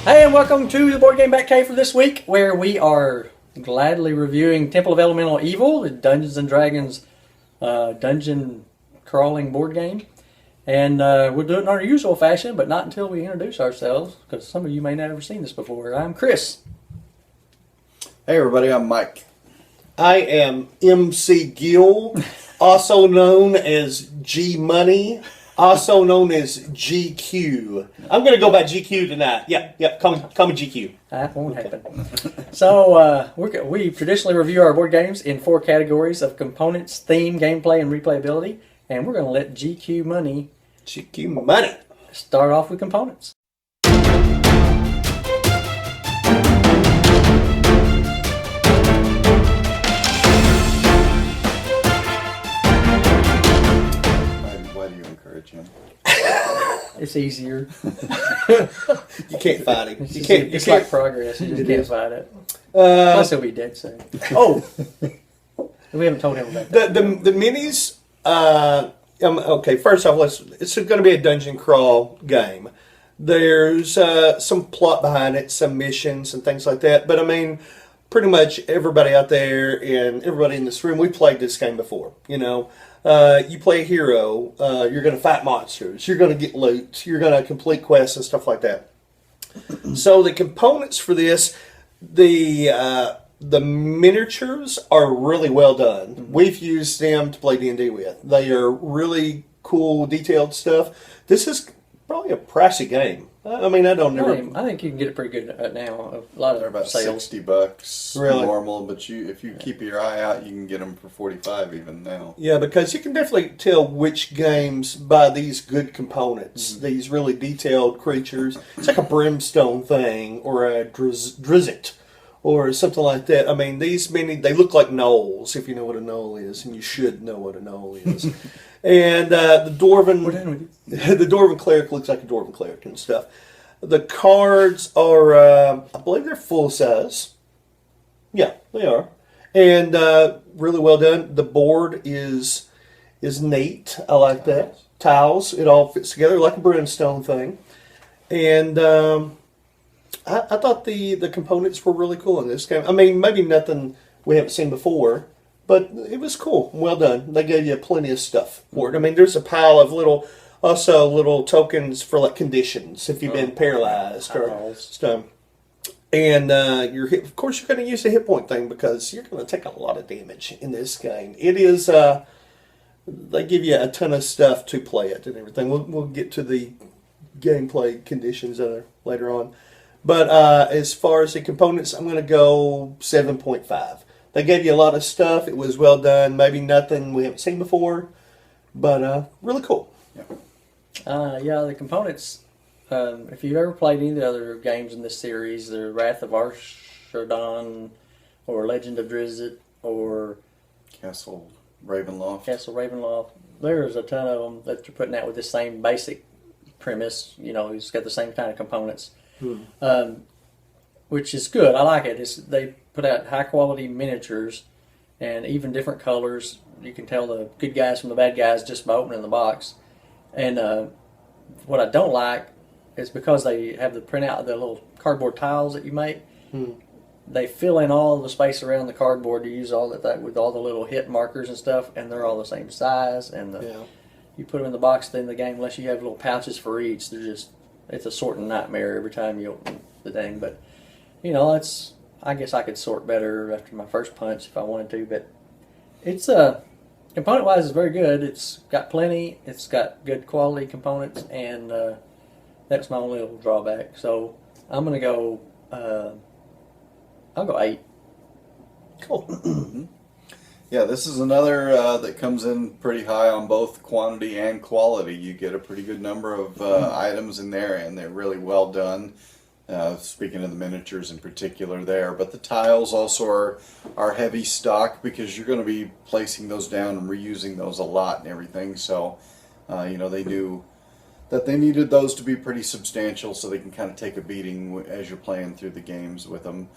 Hey, and welcome to the Board Game Back Cave for this week, where we are gladly reviewing Temple of Elemental Evil, the Dungeons & Dragons dungeon crawling board game. And we'll do it in our usual fashion, but not until we introduce ourselves, because some of you may not have seen this before. I'm Chris. Hey everybody, I'm Mike. I am MC Gill, also known as G Money, also known as GQ. I'm going to go by GQ tonight. Yep, call me GQ. That won't happen. So, we traditionally review our board games in 4 categories of components, theme, gameplay, and replayability. And we're going to let GQ Money start off with components. Why do you encourage him? It's easier. You can't fight him. It's like progress. You just can't fight it. Plus, he'll be dead soon. Oh, We haven't told him about that. the minis. Okay, first off, it's going to be a dungeon crawl game. There's some plot behind it, some missions and things like that. But I mean, pretty much everybody out there and everybody in this room, we played this game before. You know, you play a hero, you're going to fight monsters, you're going to get loot, you're going to complete quests and stuff like that. So the components for this, the miniatures are really well done. Mm-hmm. We've used them to play D&D with. They are really cool, detailed stuff. This is probably a pricey game. I mean, I think you can get it pretty good now. A lot of They're about sales. $60 Really? normal, but if you keep your eye out, you can get them for $45 even now. Yeah, because you can definitely tell which games buy these good components, these really detailed creatures. It's like a brimstone thing or a drizzt or something like that. I mean, they look like gnolls, if you know what a gnoll is, and you should know what a gnoll is. And the Dwarven cleric looks like a Dwarven cleric and stuff. The cards are, I believe they're full size. Yeah, they are. And really well done. The board is neat. I like that. Tiles. It all fits together like a brimstone thing. And I thought the components were really cool in this game. I mean, maybe nothing we haven't seen before, but it was cool. Well done. They gave you plenty of stuff for it. I mean, there's a pile of little tokens for like conditions if you've been paralyzed or stuff. And of course, you're going to use the hit point thing because you're going to take a lot of damage in this game. It is. They give you a ton of stuff to play it and everything. We'll get to the gameplay conditions later on. But as far as the components, I'm going to go 7.5. They gave you a lot of stuff. It was well done. Maybe nothing we haven't seen before, but really cool. Yeah, the components, if you've ever played any of the other games in this series, the Wrath of Arshardon, or Legend of Drizzt, or Castle Ravenloft. There's a ton of them that you're putting out with the same basic premise. You know, it's got the same kind of components. Which is good. I like it. They put out high quality miniatures and even different colors. You can tell the good guys from the bad guys just by opening the box. And what I don't like is because they have the printout, the little cardboard tiles that you make. They fill in all the space around the cardboard to use all that with all the little hit markers and stuff, and they're all the same size. And you put them in the box at the end of the game, unless you have little pouches for each. It's a sorting nightmare every time you open the thing. But you know, I guess I could sort better after my first punch if I wanted to. But it's component wise, it's very good. It's got plenty. It's got good quality components, and that's my only little drawback. So I'm gonna go. I'll go 8. Cool. Yeah, this is another that comes in pretty high on both quantity and quality. You get a pretty good number of items in there, and they're really well done. Speaking of the miniatures in particular there, but the tiles also are heavy stock because you're going to be placing those down and reusing those a lot and everything. So, you know, they knew that they needed those to be pretty substantial so they can kind of take a beating as you're playing through the games with them.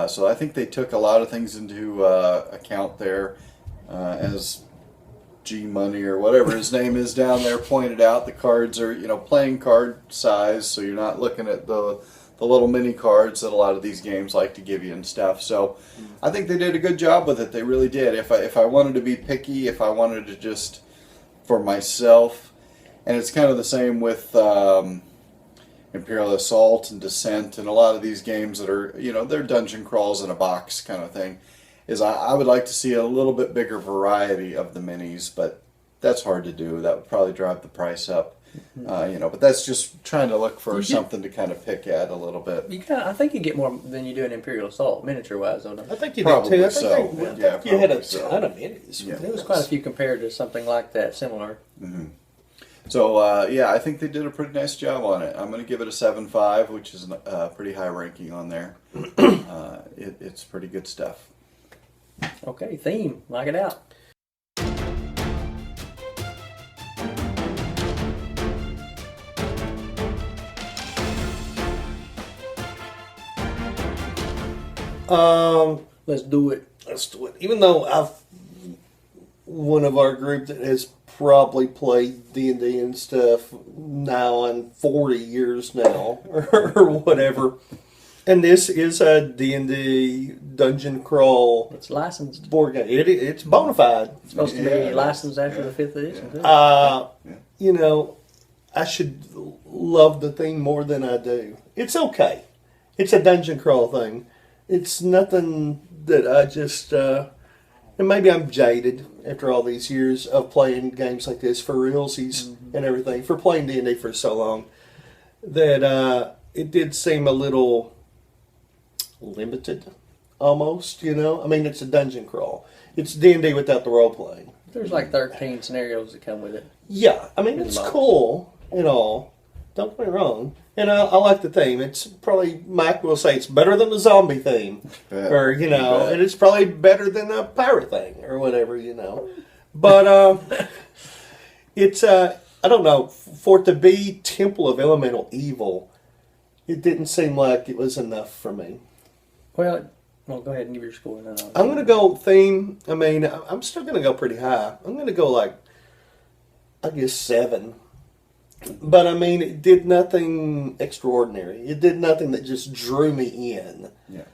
So I think they took a lot of things into account there, as G Money or whatever his name is down there pointed out. The cards are, you know, playing card size, so you're not looking at the the little mini cards that a lot of these games like to give you and stuff. So I think they did a good job with it. They really did. If I wanted to be picky, if I wanted to just for myself, and it's kind of the same with Imperial Assault and Descent and a lot of these games that are, they're dungeon crawls in a box kind of thing, is I would like to see a little bit bigger variety of the minis, but that's hard to do. That would probably drive the price up. But that's just trying to look for something to kind of pick at a little bit. I think you get more than you do in Imperial Assault, miniature-wise, don't you? I think you Probably did too. so. I think you had a so. ton of minis. Yeah. There was quite a few compared to something like that, similar. So, I think they did a pretty nice job on it. I'm going to give it a 7.5, which is a pretty high ranking on there. It's pretty good stuff. Okay, theme. Knock it out. Let's do it. Let's do it. Even though one of our group that has probably played D&D and stuff now in 40 years now, or whatever. And this is a D&D dungeon crawl. It's licensed. Board game. It's bona fide. It's supposed to be licensed after the 5th edition, too. I should love the theme more than I do. It's okay. It's a dungeon crawl thing. It's nothing that I just... and maybe I'm jaded after all these years of playing games like this for realsies and everything, for playing D&D for so long, that it did seem a little limited, almost, I mean, it's a dungeon crawl. It's D&D without the role-playing. There's like 13 scenarios that come with it. Yeah, I mean, it's cool and all. Don't get me wrong. And I like the theme. It's probably, Mike will say, it's better than the zombie theme. Or, and it's probably better than a pirate thing or whatever, But it's, I don't know, for it to be Temple of Elemental Evil, it didn't seem like it was enough for me. Well, go ahead and give your score. I'm going to go theme. I mean, I'm still going to go pretty high. I'm going to go I guess 7. But I mean, it did nothing extraordinary. It did nothing that just drew me in. Yeah.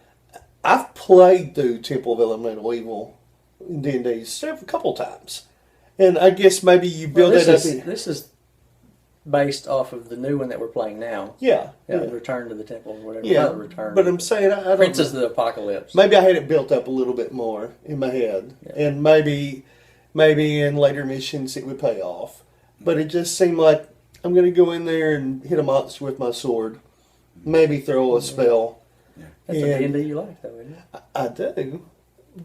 I've played through Temple of Elemental Evil in D&D a couple times. And I guess maybe you build that up. This is based off of the new one that we're playing now. Yeah. Return to the Temple or whatever. Yeah. Return. But I'm saying, I don't Princess know. of the Apocalypse. Maybe I had it built up a little bit more in my head. Yeah. And maybe in later missions it would pay off. But it just seemed like I'm going to go in there and hit a monster with my sword. Maybe throw a spell. Yeah. That's a D&D you like, though, isn't it? I do.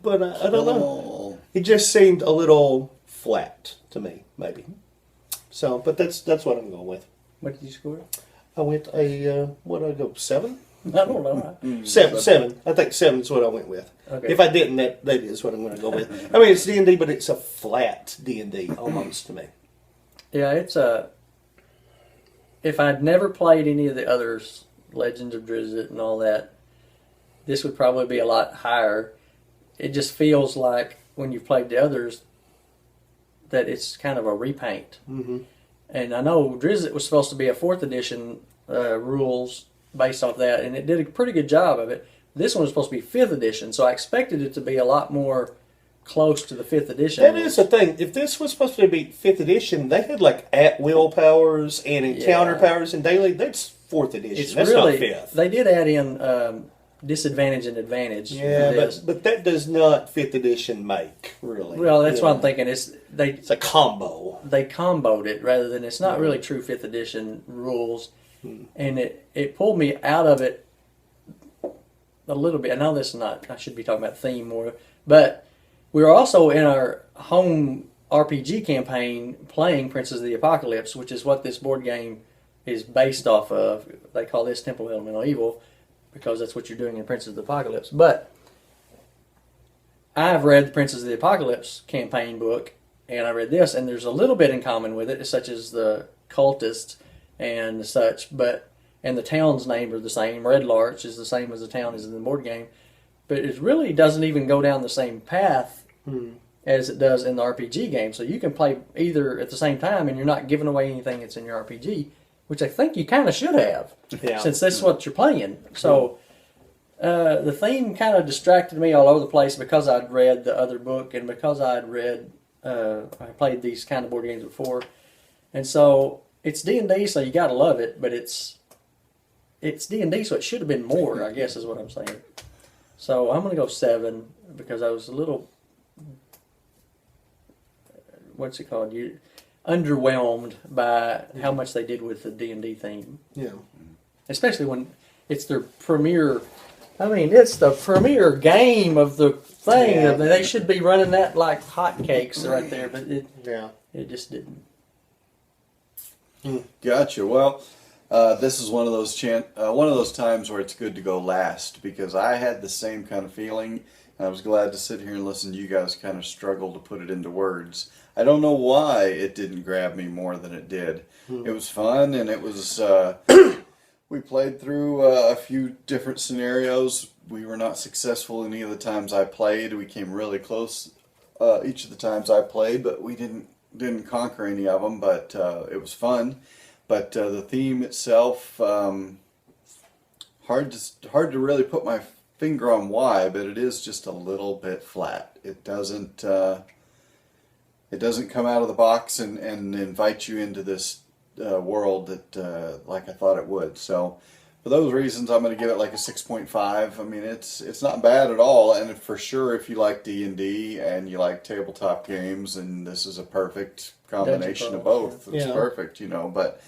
But I don't know. It just seemed a little flat to me, maybe. So, but that's what I'm going with. What did you score? I went what did I go, 7? I don't know. 7. I think 7 is what I went with. Okay. If I didn't, that is what I'm going to go with. I mean, it's D&D, but it's a flat D&D almost to me. Yeah, it's a... If I'd never played any of the others, Legends of Drizzt and all that, this would probably be a lot higher. It just feels like when you've played the others that it's kind of a repaint. Mm-hmm. And I know Drizzt was supposed to be a 4th edition rules based off that, and it did a pretty good job of it. This one was supposed to be 5th edition, so I expected it to be a lot more close to the 5th edition. That is the thing. If this was supposed to be 5th edition, they had at-will powers and encounter powers and daily. That's 4th edition. That's really, not 5th. They did add in disadvantage and advantage. Yeah, but that does not 5th edition make, really. Well, that's what I'm thinking. It's a combo. They comboed it rather than it's not really true 5th edition rules. And it pulled me out of it a little bit. I know this is not, I should be talking about theme more, but we were also in our home RPG campaign playing Princess of the Apocalypse, which is what this board game is based off of. They call this Temple of Elemental Evil because that's what you're doing in Princess of the Apocalypse. But I've read the Princess of the Apocalypse campaign book, and I read this, and there's a little bit in common with it, such as the cultists and such, and the town's name are the same. Red Larch is the same as the town is in the board game. But it really doesn't even go down the same path as it does in the RPG game. So you can play either at the same time, and you're not giving away anything that's in your RPG which I think you kind of should have, since that's what you're playing. So the theme kind of distracted me all over the place because I'd read the other book and because I'd read, I played these kind of board games before. And so it's D&D, so you got to love it, but it's D&D, so it should have been more, I guess is what I'm saying. So I'm going to go 7 because I was a little, what's it called? Underwhelmed by how much they did with the D&D theme. Yeah. Especially when it's their premiere. I mean, it's the premier game of the thing. Yeah. They should be running that like hotcakes right there, but it just didn't. Gotcha. Well, this is one of those times where it's good to go last because I had the same kind of feeling. And I was glad to sit here and listen to you guys kind of struggle to put it into words. I don't know why it didn't grab me more than it did. It was fun, and it was. We played through a few different scenarios. We were not successful any of the times I played. We came really close each of the times I played, but we didn't conquer any of them. But it was fun. But the theme itself, hard to really put my finger on why, but it is just a little bit flat. It doesn't come out of the box and invite you into this world that like I thought it would. So for those reasons, I'm going to give it like a 6.5. I mean, it's not bad at all, and for sure, if you like D&D and you like tabletop games, and this is a perfect combination of both. It's perfect, But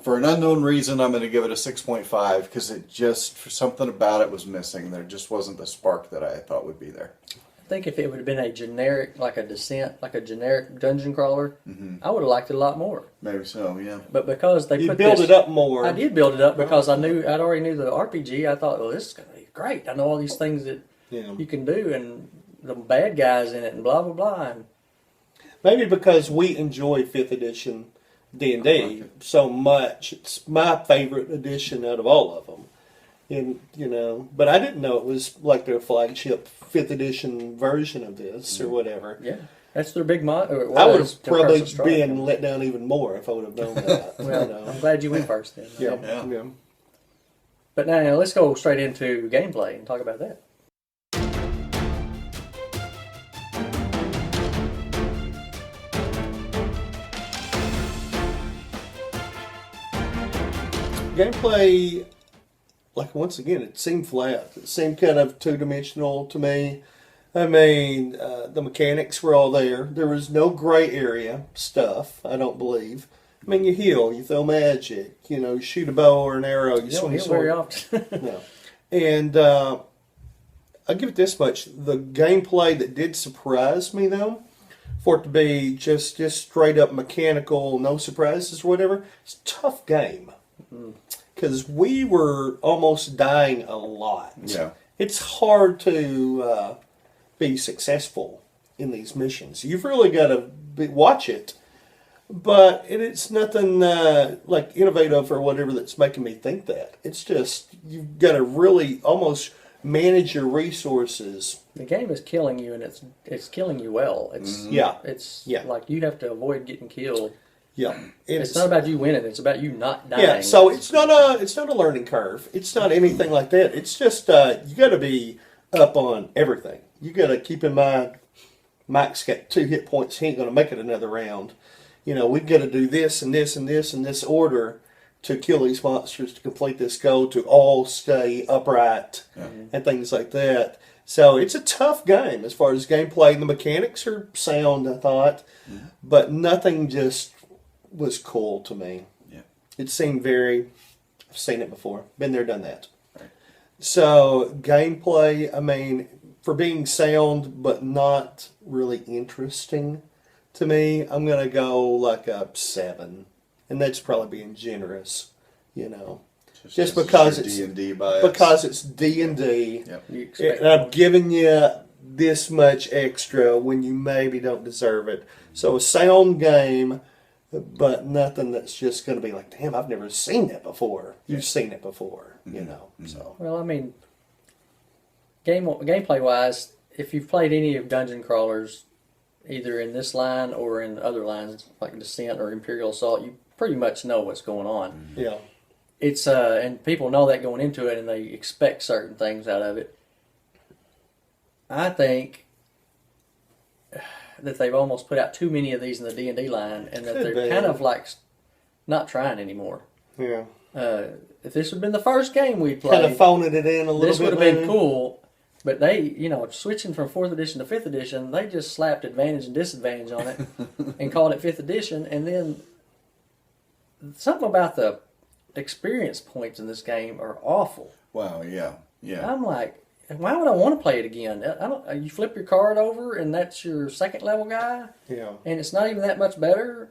for an unknown reason, I'm going to give it a 6.5 because for something about it was missing. There just wasn't the spark that I thought would be there. I think if it would have been a generic, like a Descent, like a generic dungeon crawler, I would have liked it a lot more. Maybe so, yeah. But because they You build it up more. I did build it up because I'd already knew the RPG. I thought, well, this is going to be great. I know all these things that you can do, and the bad guys in it, and blah blah blah. And maybe because we enjoy 5th edition D&D so much, it's my favorite edition out of all of them. And but I didn't know it was like their flagship 5th edition version of this or whatever. Yeah, that's their big motto. I would have probably been let down even more if I would have known that. Well, I'm glad you went first then. Yeah. But now let's go straight into gameplay and talk about that. Gameplay, like once again, it seemed flat. It seemed kind of two-dimensional to me. I mean, the mechanics were all there. There was no gray area stuff, I don't believe. I mean, you heal, you throw magic, you shoot a bow or an arrow, you swing a sword. Very often. No. And I'll give it this much. The gameplay that did surprise me, though, for it to be just straight up mechanical, no surprises or whatever, it's a tough game. Because we were almost dying a lot. Yeah. It's hard to be successful in these missions. You've really got to watch it, but it's nothing like innovative or whatever that's making me think that. It's just you've got to really almost manage your resources. The game is killing you, and it's killing you well. It's like you have to avoid getting killed. Yeah, it's not about you winning; it's about you not dying. Yeah, so it's not a learning curve. It's not anything like that. It's just you got to be up on everything. You got to keep in mind, Mike's got 2 hit points. He ain't going to make it another round. We've got to do this and this and this in this order to kill these monsters to complete this goal to all stay upright and things like that. So it's a tough game as far as gameplay. And the mechanics are sound, I thought, but nothing just was cool to me. Yeah. It seemed I've seen it before. Been there, done that. Right. So, gameplay, I mean, for being sound but not really interesting to me, I'm going to go like a 7. And that's probably being generous, Just because it's D&D bias. Because it's D&D. Yep. And I'm giving you this much extra when you maybe don't deserve it. So, a sound game, but nothing that's just going to be like, damn, I've never seen that before. You've seen it before, So, well, I mean, gameplay wise, if you've played any of dungeon crawlers, either in this line or in other lines like Descent or Imperial Assault, you pretty much know what's going on. Yeah. It's and people know that going into it, and they expect certain things out of it. I think that they've almost put out too many of these in the D&D line, and that Could they're be. kind of like not trying anymore. Yeah. If this had been the first game we played, Kind of phoning it in a little this bit. would have been maybe. cool. But they, switching from 4th edition to 5th edition, they just slapped advantage and disadvantage on it and called it 5th edition. And then something about the experience points in this game are awful. Wow, yeah. I'm like, why would I want to play it again? I don't. You flip your card over and that's your second level guy, Yeah. and it's not even that much better.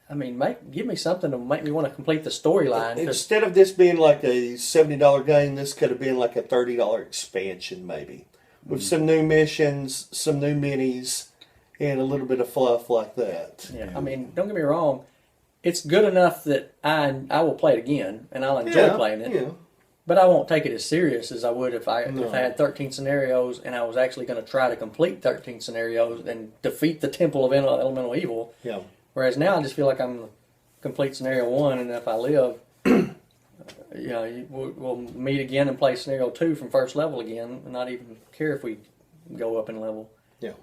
I mean, give me something to make me want to complete the storyline. Instead of this being like a $70 game, this could have been like a $30 expansion, maybe, with some new missions, some new minis, and a little bit of fluff like that. Yeah, I mean, don't get me wrong. It's good enough that I will play it again, and I'll enjoy playing it. Yeah. But I won't take it as serious as I would if I No. had 13 scenarios and I was actually going to try to complete 13 scenarios and defeat the Temple of Elemental Evil. Yeah. Whereas now I just feel like I'm complete scenario 1, and if I live, we'll meet again and play scenario 2 from first level again, and not even care if we go up in level. Yeah.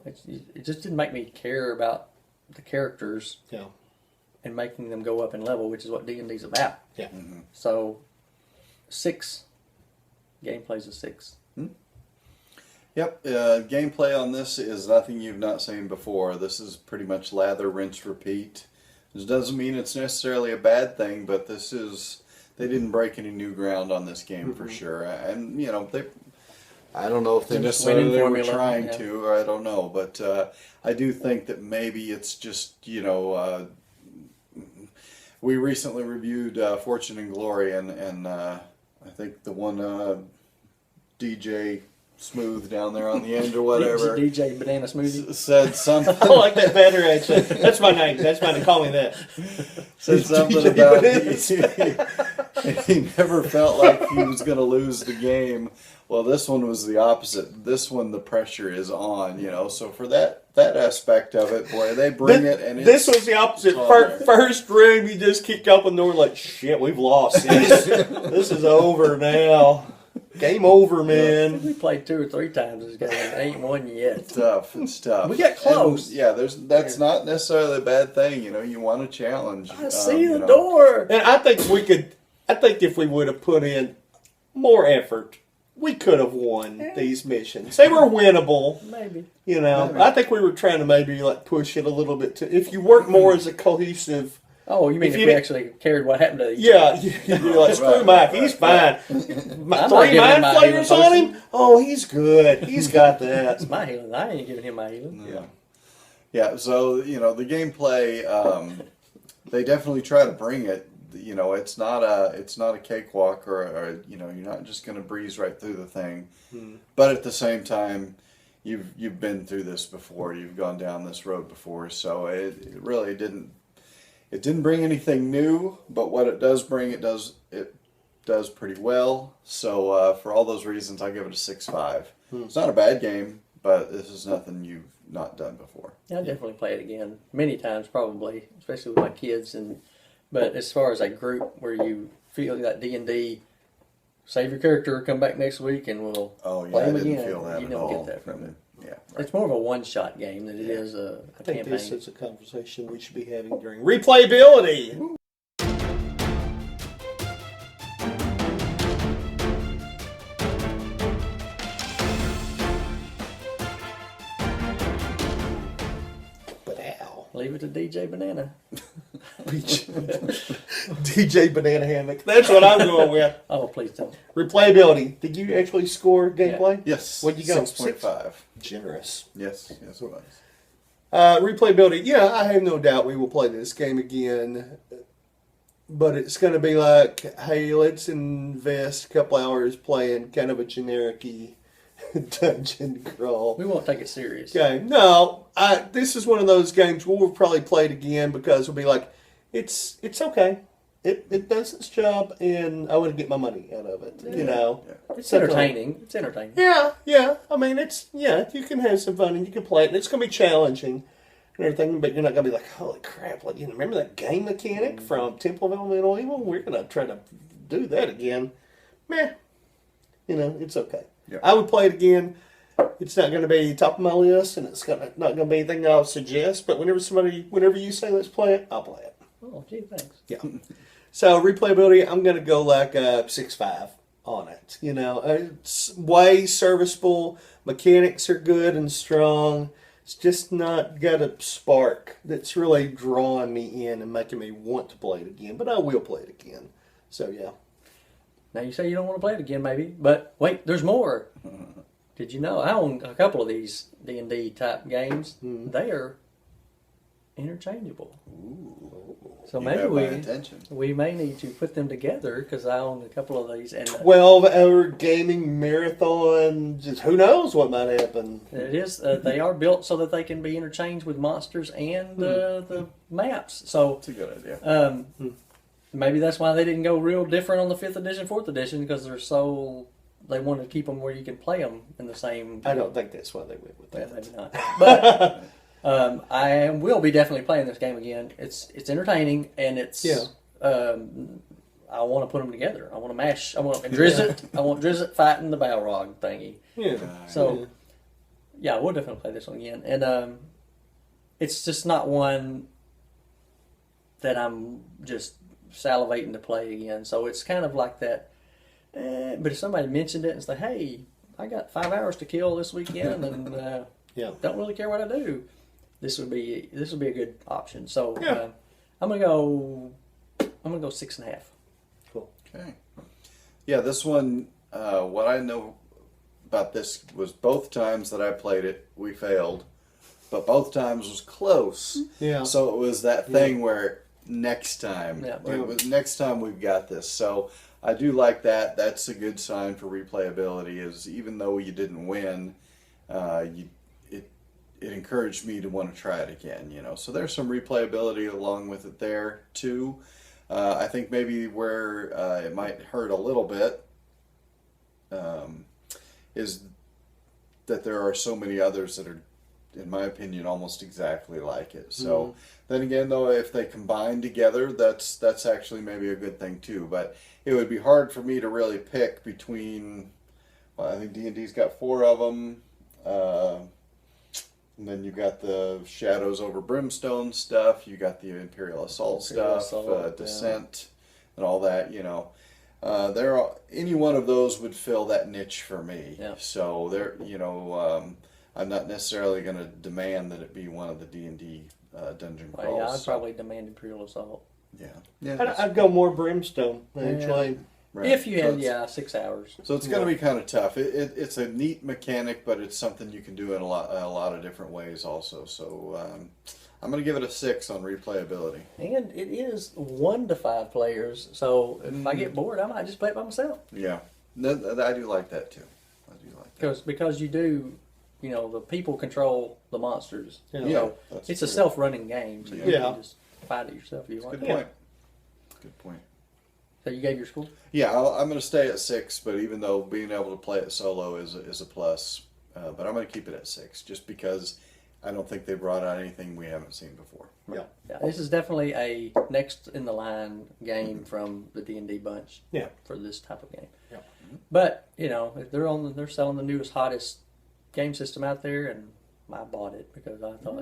It just didn't make me care about the characters Yeah. and making them go up in level, which is what D&D's about. Yeah. So 6 gameplay's a 6. Yep, gameplay on this is nothing you've not seen before. This is pretty much lather, rinse, repeat. This doesn't mean it's necessarily a bad thing, but they didn't break any new ground on this game for sure. And, I don't know if they They're just necessarily winning were formula, trying yeah. to, or I don't know, but I do think that maybe it's just, we recently reviewed Fortune and Glory, and I think the one DJ Smooth down there on the end or whatever DJ Banana Smoothie. said something. I like that better, actually. That's my name. That's my name. Call me that. Said something DJ about Bananas. he never felt like he was going to lose the game. Well, this one was the opposite. This one, the pressure is on, So for that aspect of it, boy, they bring it, and this was the opposite. First room, you just kicked open the door like, shit, we've lost this. This is over now. Game over, man. We played 2 or 3 times this game. Ain't won yet. It's tough. We got close. And, that's not necessarily a bad thing. You want a challenge. I see the door. And I think if we would have put in more effort, we could have won these missions. They were winnable. Maybe. Maybe. I think we were trying to maybe push it a little bit if you work more as a cohesive. Oh, you mean if we actually cared what happened to each Yeah, you're like, screw Mike, he's fine. not 3 giving him mind my flayers healing on potion. him? Oh, he's good. He's got that. It's my healing. I ain't giving him my healing. Yeah. So the gameplay, they definitely try to bring it. It's not a cakewalk, or you're not just going to breeze right through the thing. But at the same time, you've been through this before. You've gone down this road before. So it really didn't. It didn't bring anything new, but what it does bring, it does pretty well. So for all those reasons, I give it a 6.5. It's not a bad game, but this is nothing you've not done before. Yeah, I'll definitely play it again. Many times, probably, especially with my kids. But as far as a group where you feel that D&D, save your character, come back next week, and we'll play I him didn't again. feel that You at don't all. get that from it. Yeah, It's more of a one-shot game than it is a I think campaign. this is a conversation we should be having during replayability. But how? Leave it to DJ Banana. DJ Banana Hammock. That's what I'm going with. Oh, please don't. Replayability. Did you actually score gameplay? Yes. What'd you go? 6.5. Generous. Yes, it was. Replayability. Yeah, I have no doubt we will play this game again. But it's going to be like, hey, let's invest a couple hours playing kind of a generic-y dungeon crawl. We won't take it serious. Okay, no, this is one of those games we'll probably play it again because we'll be like, it's okay. It does its job, and I want to get my money out of it. Yeah. It's entertaining. It's entertaining. Yeah. I mean, you can have some fun and you can play it, and it's going to be challenging. and everything, but you're not going to be like, holy crap, like, you remember that game mechanic from Temple of Elemental Evil? We're going to try to do that again. Meh. It's okay. Yeah. I would play it again. It's not going to be top of my list, and it's not going to be anything I'll suggest, but whenever you say let's play it, I'll play it. Oh, gee, thanks. Yeah. So, replayability, I'm going to go like 6.5 on it. It's way serviceable. Mechanics are good and strong. It's just not got a spark that's really drawing me in and making me want to play it again, but I will play it again. So, yeah. Now you say you don't want to play it again, maybe, but wait, there's more. Did you know I own a couple of these D&D type games? They are interchangeable. Ooh. So You maybe have my attention. we may need to put them together because I own a couple of these. And 12-hour gaming marathon. Just who knows what might happen. it is they are built so that they can be interchanged with monsters and the maps. So That's a good idea. maybe that's why they didn't go real different on the 5th edition, 4th edition, because they wanted to keep them where you can play them in the same. I don't think that's why they went with that. Maybe not. But I will be definitely playing this game again. It's entertaining and it's. Yeah. I want to put them together. I want to mash. I want Drizzt. I want Drizzt fighting the Balrog thingy. Yeah. So, yeah, we'll definitely play this one again. And it's just not one that I'm just salivating to play again. So it's kind of like that. But if somebody mentioned it and say, "Hey, I got 5 hours to kill this weekend," and don't really care what I do, this would be a good option. So I'm gonna go 6.5. Cool. Okay. Yeah, this one, what I know about this was both times that I played it, we failed, but both times was close. Yeah. So it was that thing where next time, Yeah. next time we've got this. So I do like that. That's a good sign for replayability. Is even though you didn't win, it encouraged me to want to try it again. So there's some replayability along with it there too. I think maybe where it might hurt a little bit is that there are so many others that are, in my opinion, almost exactly like it. So then again, though, if they combine together, that's actually maybe a good thing too. But it would be hard for me to really pick between. Well, I think D&D's got 4 of them. And then you got the Shadows over Brimstone stuff. You got the Imperial Assault stuff, Descent, and all that. Any one of those would fill that niche for me. Yeah. So I'm not necessarily going to demand that it be one of the D&D dungeon crawls. Well, yeah, I'd probably demand Imperial Assault. Yeah. I'd go more Brimstone, actually. Right. If you So had 6 hours. So it's going to be kind of tough. It's a neat mechanic, but it's something you can do in a lot of different ways also. So I'm going to give it a 6 on replayability. And it is 1 to 5 players, so if I get bored, I might just play it by myself. Yeah, I do like that too. Because you do, the people control the monsters. Yeah. So That's it's a true. self-running game, so you Yeah. can just fight it yourself if you want. Good point. Good point. So you gave your score? Yeah, I'm going to stay at 6, but even though being able to play it solo is a plus, but I'm going to keep it at 6 just because I don't think they brought out anything we haven't seen before. Yeah. Yeah, this is definitely a next in the line game from the D&D bunch. Yeah. For this type of game. Yeah. But if they're selling the newest, hottest game system out there, and I bought it because I thought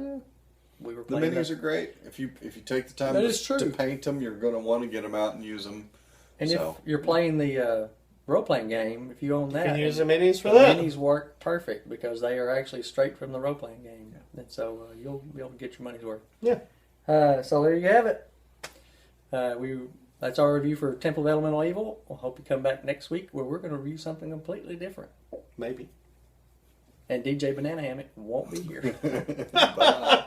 we were The playing. minis are great. If you take the time That is true. to paint them, you're going to want to get them out and use them. And if you're playing the role-playing game, if you own that, You can use the minis for the that. minis work perfect because they are actually straight from the role-playing game, and so you'll be able to get your money's worth. Yeah. So there you have it. That's our review for Temple of Elemental Evil. I hope you come back next week where we're going to review something completely different. Maybe. And DJ Banana Hammock won't be here. Bye.